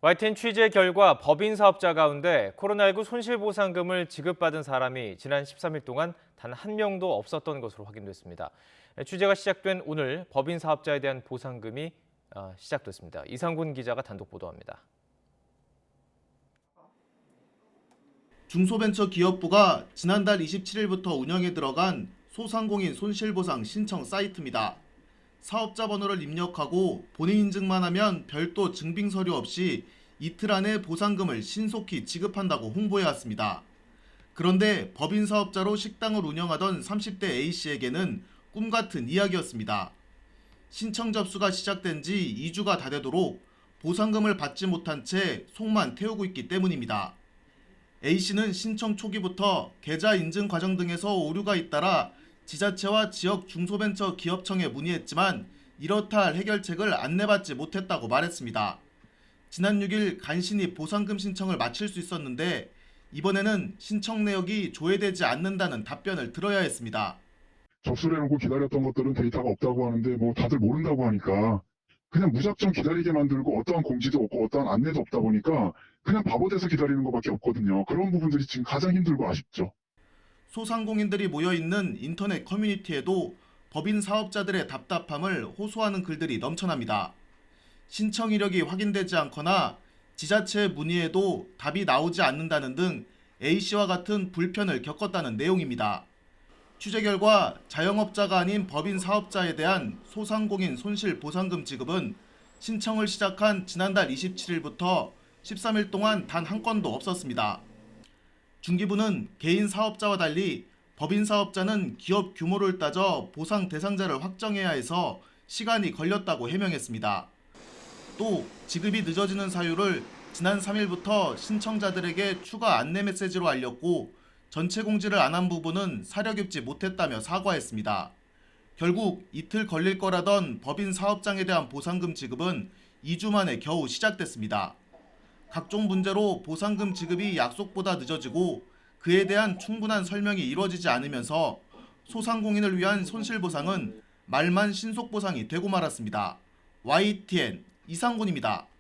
YTN 취재 결과 법인 사업자 가운데 코로나19 손실보상금을 지급받은 사람이 지난 13일 동안 단 한 명도 없었던 것으로 확인됐습니다. 취재가 시작된 오늘 법인 사업자에 대한 보상금이 시작됐습니다. 이상군 기자가 단독 보도합니다. 중소벤처기업부가 지난달 27일부터 운영에 들어간 소상공인 손실보상 신청 사이트입니다. 사업자 번호를 입력하고 본인 인증만 하면 별도 증빙 서류 없이 이틀 안에 보상금을 신속히 지급한다고 홍보해왔습니다. 그런데 법인 사업자로 식당을 운영하던 30대 A씨에게는 꿈같은 이야기였습니다. 신청 접수가 시작된 지 2주가 다 되도록 보상금을 받지 못한 채 속만 태우고 있기 때문입니다. A씨는 신청 초기부터 계좌 인증 과정 등에서 오류가 잇따라 지자체와 지역 중소벤처기업청에 문의했지만 이렇다 할 해결책을 안내받지 못했다고 말했습니다. 지난 6일 간신히 보상금 신청을 마칠 수 있었는데 이번에는 신청 내역이 조회되지 않는다는 답변을 들어야 했습니다. 접수를 해놓고 기다렸던 것들은 데이터가 없다고 하는데 뭐 다들 모른다고 하니까 그냥 무작정 기다리게 만들고 어떠한 공지도 없고 어떠한 안내도 없다 보니까 그냥 바보 돼서 기다리는 것밖에 없거든요. 그런 부분들이 지금 가장 힘들고 아쉽죠. 소상공인들이 모여있는 인터넷 커뮤니티에도 법인 사업자들의 답답함을 호소하는 글들이 넘쳐납니다. 신청 이력이 확인되지 않거나 지자체에 문의해도 답이 나오지 않는다는 등 A씨와 같은 불편을 겪었다는 내용입니다. 취재 결과 자영업자가 아닌 법인 사업자에 대한 소상공인 손실보상금 지급은 신청을 시작한 지난달 27일부터 13일 동안 단 한 건도 없었습니다. 중기부는 개인 사업자와 달리 법인 사업자는 기업 규모를 따져 보상 대상자를 확정해야 해서 시간이 걸렸다고 해명했습니다. 또 지급이 늦어지는 사유를 지난 3일부터 신청자들에게 추가 안내 메시지로 알렸고 전체 공지를 안 한 부분은 사려 깊지 못했다며 사과했습니다. 결국 이틀 걸릴 거라던 법인 사업장에 대한 보상금 지급은 2주 만에 겨우 시작됐습니다. 각종 문제로 보상금 지급이 약속보다 늦어지고 그에 대한 충분한 설명이 이루어지지 않으면서 소상공인을 위한 손실보상은 말만 신속보상이 되고 말았습니다. YTN 이상군입니다.